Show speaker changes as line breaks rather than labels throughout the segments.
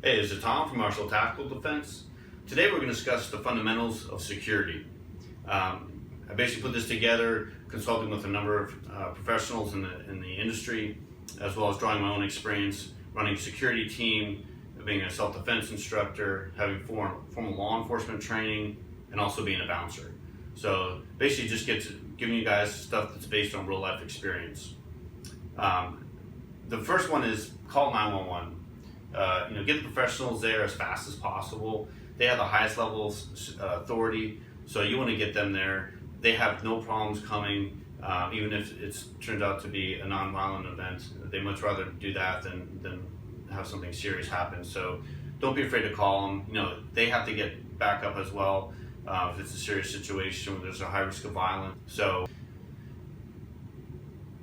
Hey, this is Tom from Martial Tactical Defense. Today we're going to discuss the fundamentals of security. I basically put this together consulting with a number of professionals in the industry, as well as drawing my own experience running a security team, being a self-defense instructor, having formal law enforcement training, and also being a bouncer. So basically just giving you guys stuff that's based on real life experience. The first one is call 911. Get the professionals there as fast as possible. They have the highest level of authority, so you want to get them there. They have no problems coming, even if it turns out to be a non-violent event. They much rather do that than have something serious happen. So don't be afraid to call them. They have to get back up as well if it's a serious situation where there's a high risk of violence.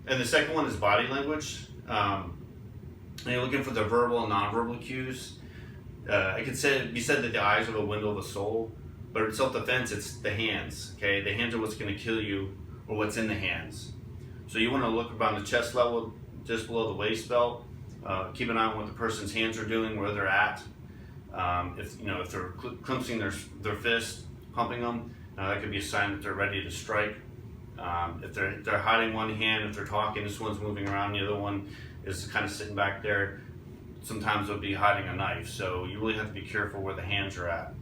And the second one is body language. And you're looking for the verbal and nonverbal cues. It could be said that the eyes are the window of the soul, but in self-defense, it's the hands. Okay, the hands are what's going to kill you, or what's in the hands. So you want to look around the chest level, just below the waist belt. Keep an eye on what the person's hands are doing, where they're at. If they're clenching their fist, pumping them, that could be a sign that they're ready to strike. If they're hiding one hand, if they're talking, this one's moving around, the other one is kind of sitting back there. Sometimes they'll be hiding a knife, so you really have to be careful where the hands are at.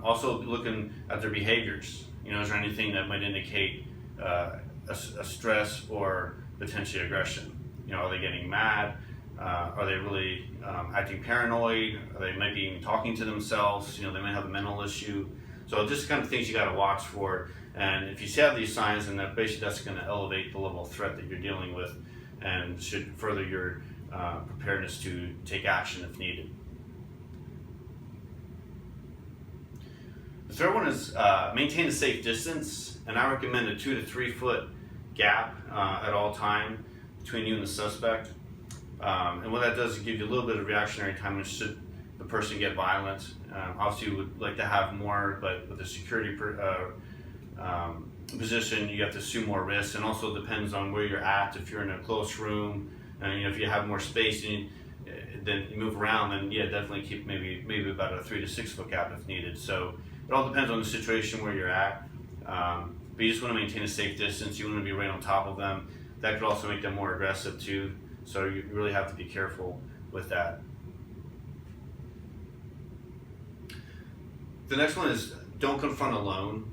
Also looking at their behaviors. Is there anything that might indicate a stress or potentially aggression? Are they getting mad? Are they really acting paranoid? Are they might be talking to themselves? They might have a mental issue. So just kind of things you got to watch for. And if you have these signs, then that's going to elevate the level of threat that you're dealing with, and should further your preparedness to take action if needed. The third one is maintain a safe distance, and I recommend a 2 to 3 foot gap at all time between you and the suspect. And what that does is give you a little bit of reactionary time, and should the person get violent. Obviously, you would like to have more, but with the security position, you have to assume more risk, and also depends on where you're at. If you're in a close room, and if you have more space, then you move around, then definitely keep maybe about a 3 to 6 foot gap if needed. So it all depends on the situation where you're at, but you just want to maintain a safe distance. You want to be right on top of them. That could also make them more aggressive too, so you really have to be careful with that. The next one is don't confront alone.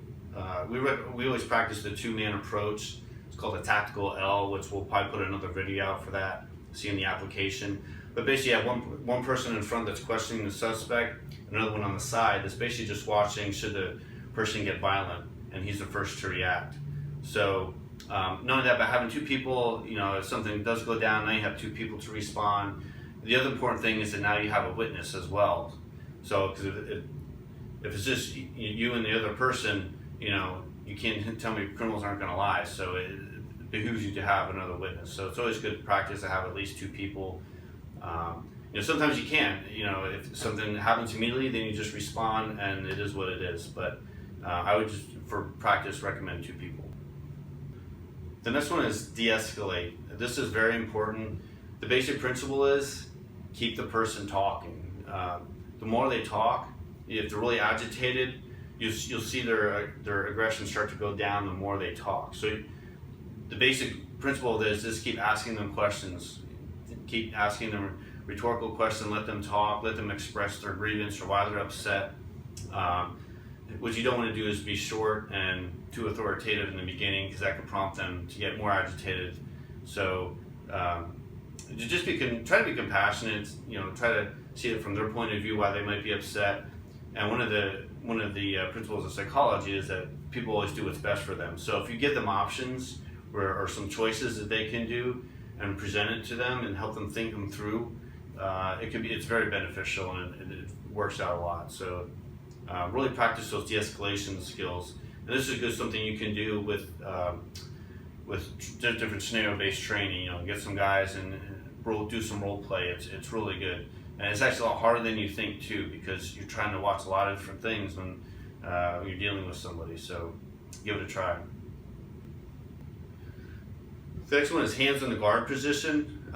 We always practice the 2-man approach. It's called a tactical L, which we'll probably put another video out for that, seeing the application. But basically you have one person in front that's questioning the suspect, another one on the side that's basically just watching should the person get violent, and he's the first to react. So not only that, but having 2 people, if something does go down, now you have 2 people to respond. The other important thing is that now you have a witness as well. So because if it's just you and the other person, you can't tell me criminals aren't going to lie, so it behooves you to have another witness. So it's always good practice to have at least 2 people. Sometimes you can, if something happens immediately, then you just respond, and it is what it is. But I would just, for practice, recommend 2 people. The next one is de-escalate. This is very important. The basic principle is keep the person talking. The more they talk, if they're really agitated, you'll see their aggression start to go down the more they talk. So the basic principle of this is keep asking them questions. Keep asking them rhetorical questions, let them talk, let them express their grievance or why they're upset. What you don't want to do is be short and too authoritative in the beginning, because that could prompt them to get more agitated. So just try to be compassionate, try to see it from their point of view, why they might be upset. And one of the principles of psychology is that people always do what's best for them. So if you give them options or some choices that they can do and present it to them and help them think them through, it's very beneficial, and it works out a lot. So really practice those de-escalation skills. And this is something you can do with different scenario-based training. Get some guys and do some role play. It's really good. And it's actually a lot harder than you think too, because you're trying to watch a lot of different things when you're dealing with somebody. So give it a try. The next one is hands in the guard position.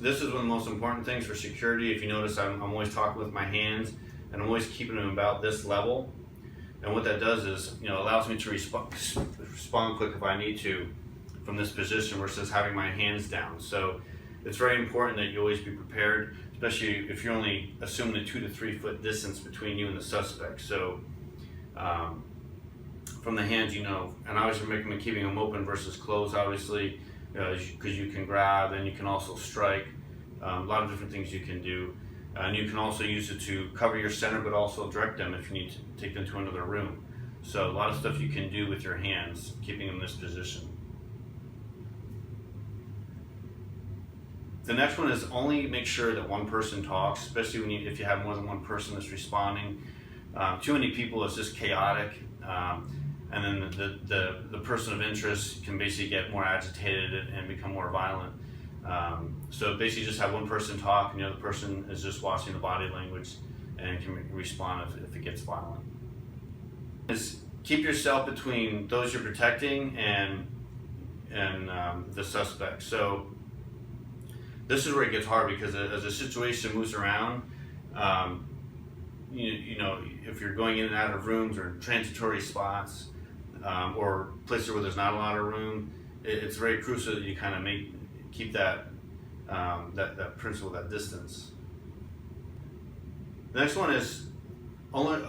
this is one of the most important things for security. If you notice, I'm always talking with my hands, and I'm always keeping them about this level. And what that does is, allows me to respond quick if I need to from this position versus having my hands down. So it's very important that you always be prepared, especially if you're only assuming a 2 to 3 foot distance between you and the suspect. So from the hands, and I always recommend keeping them open versus closed, obviously, because you can grab and you can also strike. A lot of different things you can do. And you can also use it to cover your center, but also direct them if you need to take them to another room. So a lot of stuff you can do with your hands, keeping them in this position. The next one is only make sure that one person talks, especially if you have more than one person that's responding. Too many people, it's just chaotic. And then the person of interest can basically get more agitated and become more violent. So basically just have one person talk and the other person is just watching the body language and can respond if it gets violent. Is keep yourself between those you're protecting and the suspect. So this is where it gets hard, because as the situation moves around, if you're going in and out of rooms or transitory spots, or places where there's not a lot of room, it's very crucial that you kind of keep that principle, that distance. The next one is only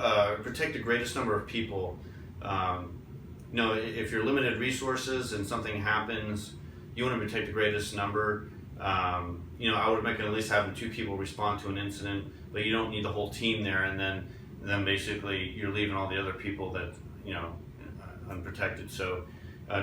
protect the greatest number of people. If you're limited resources and something happens, you want to protect the greatest number. I would recommend at least having 2 people respond to an incident, but you don't need the whole team there, and then basically you're leaving all the other people that unprotected. So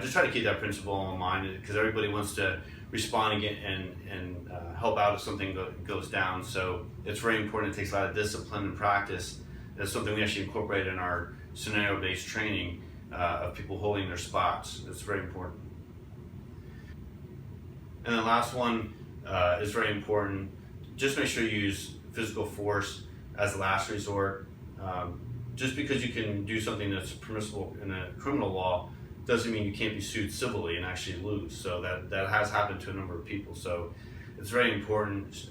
just try to keep that principle in mind, because everybody wants to respond and help out if something goes down. So it's very important. It takes a lot of discipline and practice. That's something we actually incorporate in our scenario-based training of people holding their spots. It's very important. And the last one is very important. Just make sure you use physical force as a last resort. Just because you can do something that's permissible in a criminal law doesn't mean you can't be sued civilly and actually lose. So that has happened to a number of people. So it's very important.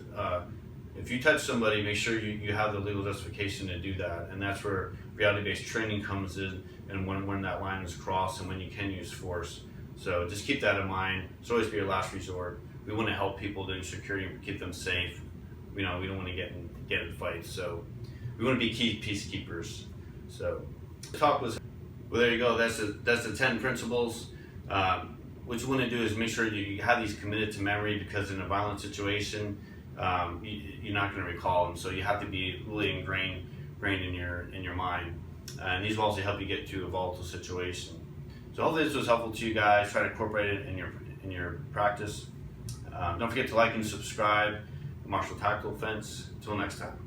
If you touch somebody, make sure you have the legal justification to do that. And that's where reality-based training comes in, and when that line is crossed and when you can use force. So just keep that in mind. It's always be your last resort. We want to help people do security, keep them safe. We don't want to get in fights. So we want to be key peacekeepers. So the talk was, well, there you go. That's the 10 principles. What you want to do is make sure you have these committed to memory, because in a violent situation, you're not going to recall them. So you have to be really ingrained in your mind. And these will also help you get to a volatile situation. So hopefully this was helpful to you guys. Try to incorporate it in your practice. Don't forget to like and subscribe. Martial Tactical Defense. Until next time.